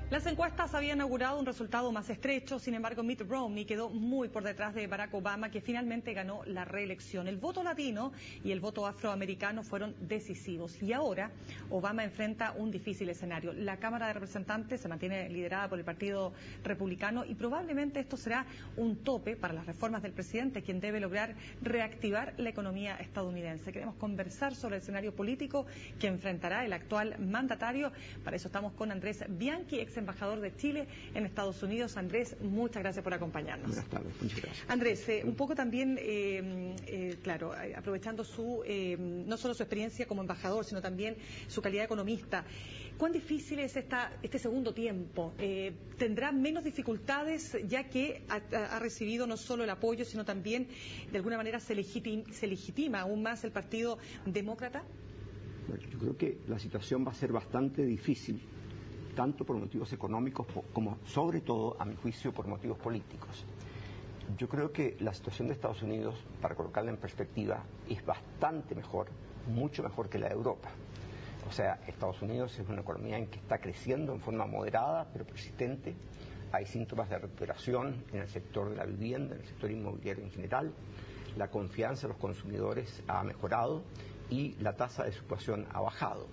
Las encuestas habían augurado un resultado más estrecho, sin embargo Mitt Romney quedó muy por detrás de Barack Obama, que finalmente ganó la reelección. El voto latino y el voto afroamericano fueron decisivos y ahora Obama enfrenta un difícil escenario. La Cámara de Representantes se mantiene liderada por el Partido Republicano y probablemente esto será un tope para las reformas del presidente, quien debe lograr reactivar la economía estadounidense. Queremos conversar sobre el escenario político que enfrentará el actual mandatario. Para eso estamos con Andrés Bianchi, ex embajador de Chile en Estados Unidos. Andrés, muchas gracias por acompañarnos. Buenas tardes, muchas gracias. Andrés, un poco también, claro, aprovechando no solo su experiencia como embajador, sino también su calidad de economista, ¿cuán difícil es este segundo tiempo? ¿Tendrá menos dificultades ya que ha recibido no solo el apoyo, sino también de alguna manera se legitima aún más el Partido Demócrata? Bueno, yo creo que la situación va a ser bastante difícil, tanto por motivos económicos como, sobre todo, a mi juicio, por motivos políticos. Yo creo que la situación de Estados Unidos, para colocarla en perspectiva, es bastante mejor, mucho mejor que la de Europa. O sea, Estados Unidos es una economía en que está creciendo en forma moderada, pero persistente. Hay síntomas de recuperación en el sector de la vivienda, en el sector inmobiliario en general. La confianza de los consumidores ha mejorado y la tasa de desocupación ha bajado.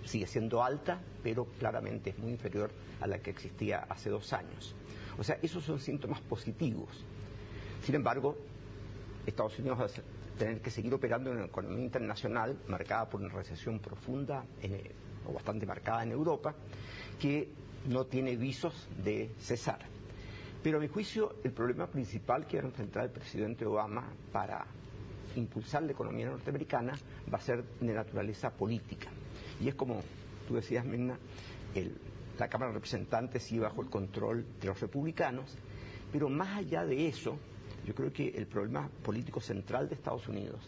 Sigue siendo alta, pero claramente es muy inferior a la que existía hace 2 años. O sea, esos son síntomas positivos. Sin embargo, Estados Unidos va a tener que seguir operando en una economía internacional marcada por una recesión profunda o bastante marcada en Europa, que no tiene visos de cesar. Pero a mi juicio, el problema principal que va a enfrentar el presidente Obama para impulsar la economía norteamericana va a ser de naturaleza política. Y es como tú decías, Mirna, la Cámara de Representantes sigue bajo el control de los republicanos, pero más allá de eso, yo creo que el problema político central de Estados Unidos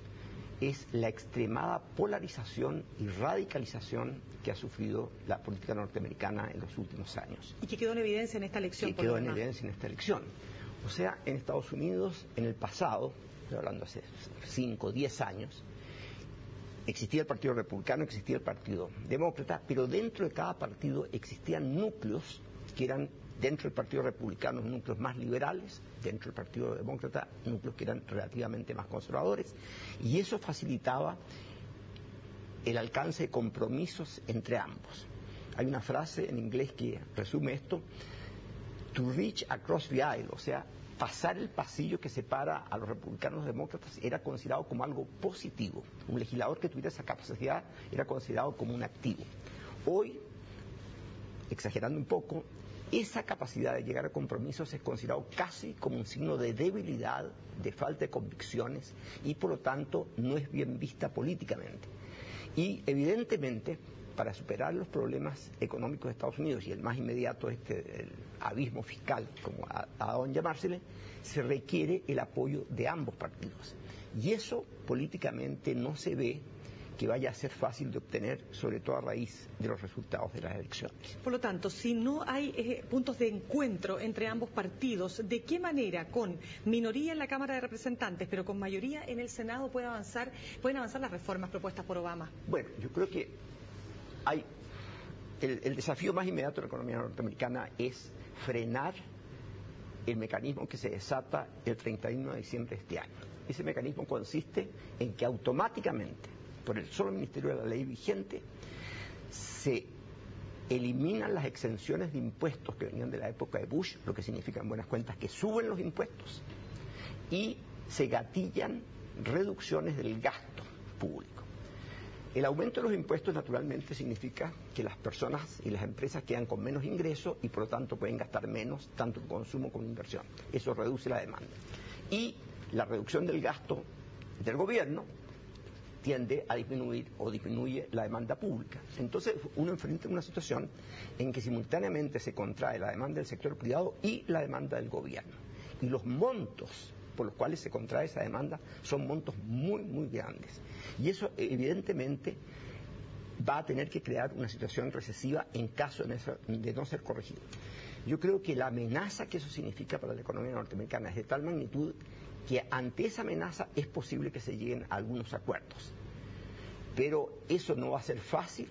es la extremada polarización y radicalización que ha sufrido la política norteamericana en los últimos años. Y que quedó en evidencia en esta elección. Que quedó en evidencia en esta elección. O sea, en Estados Unidos, en el pasado, estoy hablando hace 5 o 10 años, existía el Partido Republicano, existía el Partido Demócrata, pero dentro de cada partido existían núcleos que eran, dentro del Partido Republicano, núcleos más liberales, dentro del Partido Demócrata, núcleos que eran relativamente más conservadores, y eso facilitaba el alcance de compromisos entre ambos. Hay una frase en inglés que resume esto: to reach across the aisle, o sea, pasar el pasillo que separa a los republicanos y demócratas era considerado como algo positivo. Un legislador que tuviera esa capacidad era considerado como un activo. Hoy, exagerando un poco, esa capacidad de llegar a compromisos es considerado casi como un signo de debilidad, de falta de convicciones, y por lo tanto no es bien vista políticamente. Y evidentemente, para superar los problemas económicos de Estados Unidos, y el más inmediato el abismo fiscal, como ha dado en llamársele, se requiere el apoyo de ambos partidos. Y eso políticamente no se ve que vaya a ser fácil de obtener, sobre todo a raíz de los resultados de las elecciones. Por lo tanto, si no hay puntos de encuentro entre ambos partidos, ¿de qué manera, con minoría en la Cámara de Representantes, pero con mayoría en el Senado, pueden avanzar las reformas propuestas por Obama? Bueno, yo creo que el desafío más inmediato de la economía norteamericana es frenar el mecanismo que se desata el 31 de diciembre de este año. Ese mecanismo consiste en que automáticamente, por el solo Ministerio de la Ley vigente, se eliminan las exenciones de impuestos que venían de la época de Bush, lo que significa en buenas cuentas que suben los impuestos, y se gatillan reducciones del gasto público. El aumento de los impuestos naturalmente significa que las personas y las empresas quedan con menos ingresos y por lo tanto pueden gastar menos, tanto en consumo como en inversión. Eso reduce la demanda. Y la reducción del gasto del gobierno tiende a disminuir o disminuye la demanda pública. Entonces uno enfrenta una situación en que simultáneamente se contrae la demanda del sector privado y la demanda del gobierno. Y los montos por los cuales se contrae esa demanda son montos muy, muy grandes. Y eso evidentemente va a tener que crear una situación recesiva en caso de no ser corregido. Yo creo que la amenaza que eso significa para la economía norteamericana es de tal magnitud que ante esa amenaza es posible que se lleguen a algunos acuerdos. Pero eso no va a ser fácil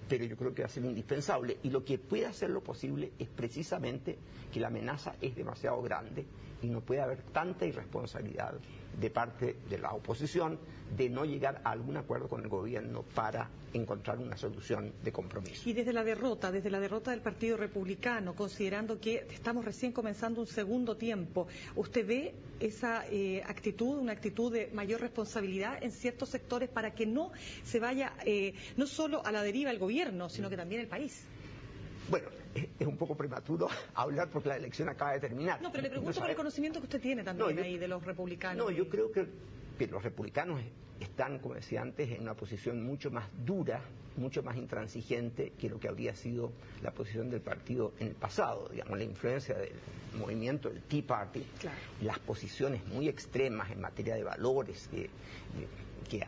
pero yo creo que va a ser indispensable. Y lo que puede hacerlo posible es precisamente que la amenaza es demasiado grande y no puede haber tanta irresponsabilidad de parte de la oposición de no llegar a algún acuerdo con el gobierno para encontrar una solución de compromiso. Y desde la derrota del Partido Republicano, considerando que estamos recién comenzando un segundo tiempo, ¿usted ve esa actitud, una actitud de mayor responsabilidad en ciertos sectores para que no se vaya no solo a la deriva el gobierno, sino que también el país? Bueno, es un poco prematuro hablar porque la elección acaba de terminar. No, pero le pregunto por el conocimiento que usted tiene también ahí de los republicanos. No, yo creo que los republicanos están, como decía antes, en una posición mucho más dura, mucho más intransigente que lo que habría sido la posición del partido en el pasado. Digamos, la influencia del movimiento del Tea Party, claro, las posiciones muy extremas en materia de valores que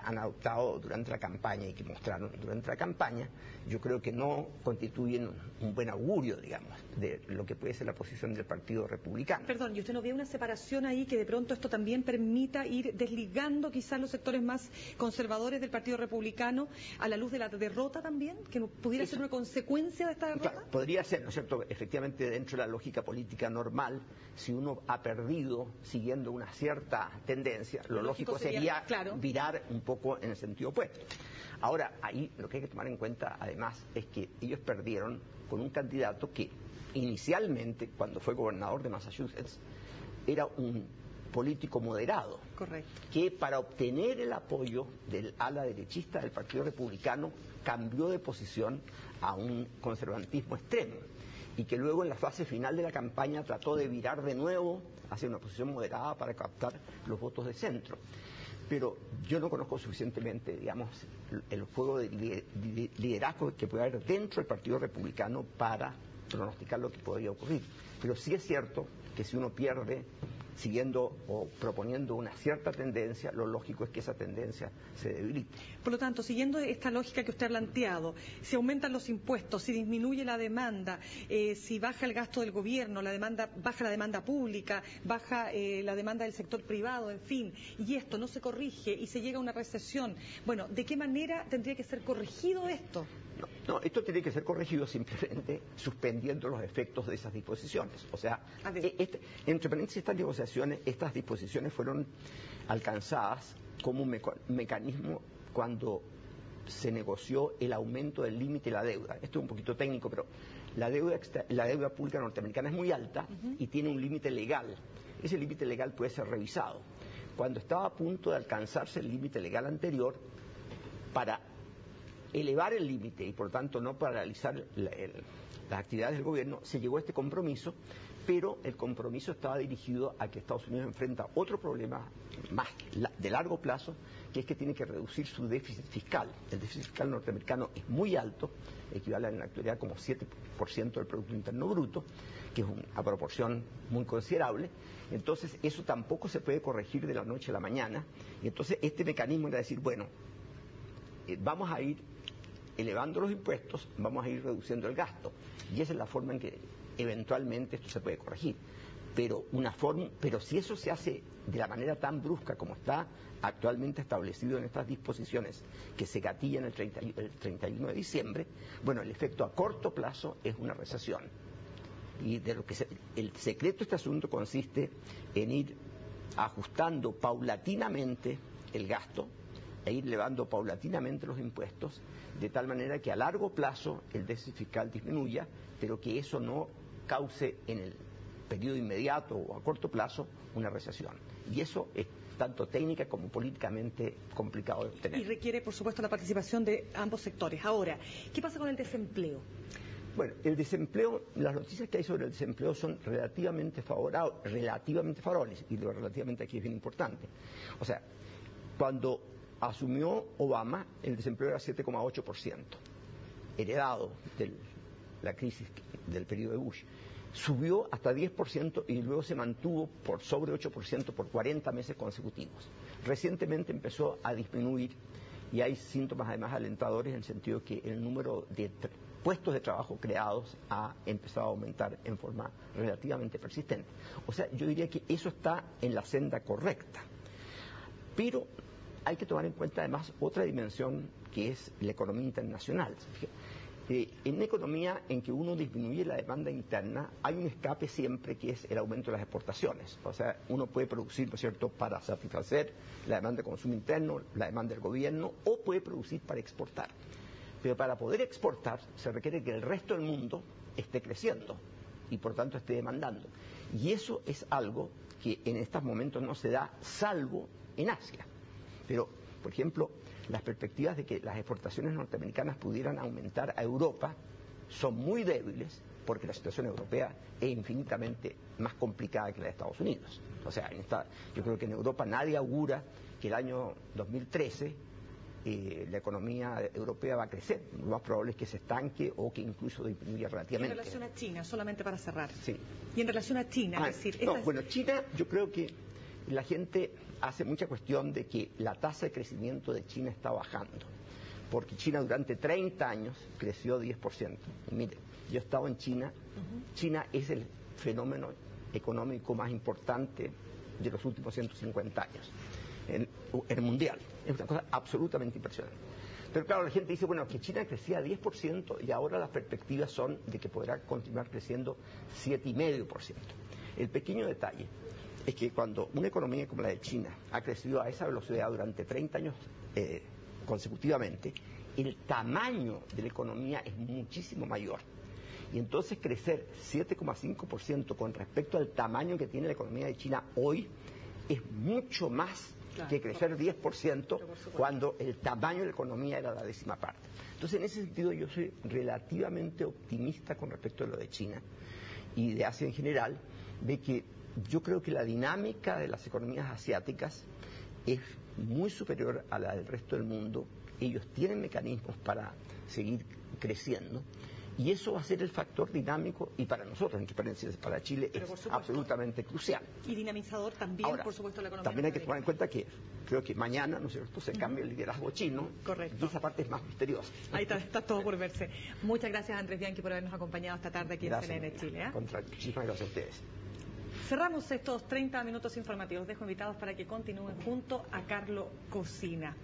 han adoptado durante la campaña y que mostraron durante la campaña, yo creo que no constituyen un buen augurio, digamos, de lo que puede ser la posición del Partido Republicano. Perdón, ¿y usted no ve una separación ahí que de pronto esto también permita ir desligando quizás los sectores más conservadores del Partido Republicano a la luz de la derrota también? ¿Que pudiera ser una consecuencia de esta derrota? Claro, podría ser, ¿no es cierto? Efectivamente, dentro de la lógica política normal, si uno ha perdido siguiendo una cierta tendencia, lo lógico sería claro, virar un poco en el sentido opuesto. Ahora, ahí lo que hay que tomar en cuenta, además, es que ellos perdieron con un candidato que inicialmente, cuando fue gobernador de Massachusetts, era un político moderado. Correcto. Que para obtener el apoyo del ala derechista del Partido Republicano cambió de posición a un conservatismo extremo y que luego en la fase final de la campaña trató de virar de nuevo hacia una posición moderada para captar los votos de centro. Pero yo no conozco suficientemente, digamos, el juego de liderazgo que puede haber dentro del Partido Republicano para pronosticar lo que podría ocurrir. Pero sí es cierto que si uno pierde siguiendo o proponiendo una cierta tendencia, lo lógico es que esa tendencia se debilite. Por lo tanto, siguiendo esta lógica que usted ha planteado, si aumentan los impuestos, si disminuye la demanda, si baja el gasto del gobierno, baja la demanda pública, baja la demanda del sector privado, en fin, y esto no se corrige y se llega a una recesión, bueno, ¿de qué manera tendría que ser corregido esto? No, esto tiene que ser corregido simplemente suspendiendo los efectos de esas disposiciones. O sea, entre paréntesis, estas disposiciones fueron alcanzadas como un mecanismo cuando se negoció el aumento del límite de la deuda. Esto es un poquito técnico, pero la deuda pública norteamericana es muy alta y tiene un límite legal. Ese límite legal puede ser revisado. Cuando estaba a punto de alcanzarse el límite legal anterior, para elevar el límite y por tanto no paralizar las actividades del gobierno, se llegó a este compromiso, pero el compromiso estaba dirigido a que Estados Unidos enfrenta otro problema más de largo plazo, que es que tiene que reducir su déficit fiscal. El déficit fiscal norteamericano es muy alto, equivale en la actualidad como 7% del Producto Interno Bruto, que es una proporción muy considerable. Entonces eso tampoco se puede corregir de la noche a la mañana. Y entonces este mecanismo era decir, bueno, vamos a ir elevando los impuestos, vamos a ir reduciendo el gasto. Y esa es la forma en que eventualmente esto se puede corregir. Pero si eso se hace de la manera tan brusca como está actualmente establecido en estas disposiciones que se gatillan el 31 de diciembre, bueno, el efecto a corto plazo es una recesión. Y el secreto de este asunto consiste en ir ajustando paulatinamente el gasto e ir elevando paulatinamente los impuestos, de tal manera que a largo plazo el déficit fiscal disminuya, pero que eso no cause en el periodo inmediato o a corto plazo una recesión. Y eso es tanto técnica como políticamente complicado de obtener. Y requiere, por supuesto, la participación de ambos sectores. Ahora, ¿qué pasa con el desempleo? Bueno, el desempleo, las noticias que hay sobre el desempleo son relativamente favorables, y lo relativamente aquí es bien importante. O sea, cuando asumió Obama, el desempleo era 7,8%, heredado de la crisis del periodo de Bush. Subió hasta 10% y luego se mantuvo por sobre 8% por 40 meses consecutivos. Recientemente empezó a disminuir y hay síntomas además alentadores en el sentido que el número de puestos de trabajo creados ha empezado a aumentar en forma relativamente persistente. O sea, yo diría que eso está en la senda correcta. Pero hay que tomar en cuenta además otra dimensión que es la economía internacional. En una economía en que uno disminuye la demanda interna, hay un escape siempre que es el aumento de las exportaciones. O sea, uno puede producir, ¿no es cierto?, para satisfacer la demanda de consumo interno, la demanda del gobierno, o puede producir para exportar. Pero para poder exportar se requiere que el resto del mundo esté creciendo y por tanto esté demandando. Y eso es algo que en estos momentos no se da, salvo en Asia. Pero, por ejemplo, las perspectivas de que las exportaciones norteamericanas pudieran aumentar a Europa son muy débiles porque la situación europea es infinitamente más complicada que la de Estados Unidos. O sea, yo creo que en Europa nadie augura que el año 2013 la economía europea va a crecer. Lo más probable es que se estanque o que incluso disminuya relativamente. En relación a China, solamente para cerrar. Sí. Y en relación a China, es decir... Bueno, China, yo creo que la gente hace mucha cuestión de que la tasa de crecimiento de China está bajando, porque China durante 30 años creció 10%. Y mire, yo he estado en China. China es el fenómeno económico más importante de los últimos 150 años en el mundial. Es una cosa absolutamente impresionante. Pero claro, la gente dice, bueno, que China crecía 10% y ahora las perspectivas son de que podrá continuar creciendo 7,5%. El pequeño detalle es que cuando una economía como la de China ha crecido a esa velocidad durante 30 años consecutivamente, el tamaño de la economía es muchísimo mayor. Y entonces crecer 7,5% con respecto al tamaño que tiene la economía de China hoy es mucho más que crecer 10% cuando el tamaño de la economía era la 10ª parte. Entonces, en ese sentido, yo soy relativamente optimista con respecto a lo de China y de Asia en general, de que yo creo que la dinámica de las economías asiáticas es muy superior a la del resto del mundo. Ellos tienen mecanismos para seguir creciendo y eso va a ser el factor dinámico y para nosotros, entre paréntesis, para Chile es absolutamente crucial. Y dinamizador también, ahora, por supuesto, la economía. También hay que tomar en cuenta que creo que mañana, ¿no es cierto?, se cambia el liderazgo chino. Correcto. Y esa parte es más misteriosa. Ahí está todo por verse. Muchas gracias, Andrés Bianchi, por habernos acompañado esta tarde aquí en CNN Chile. Muchísimas gracias a ustedes. Cerramos estos 30 minutos informativos. Dejo invitados para que continúen junto a Carlos Cocina.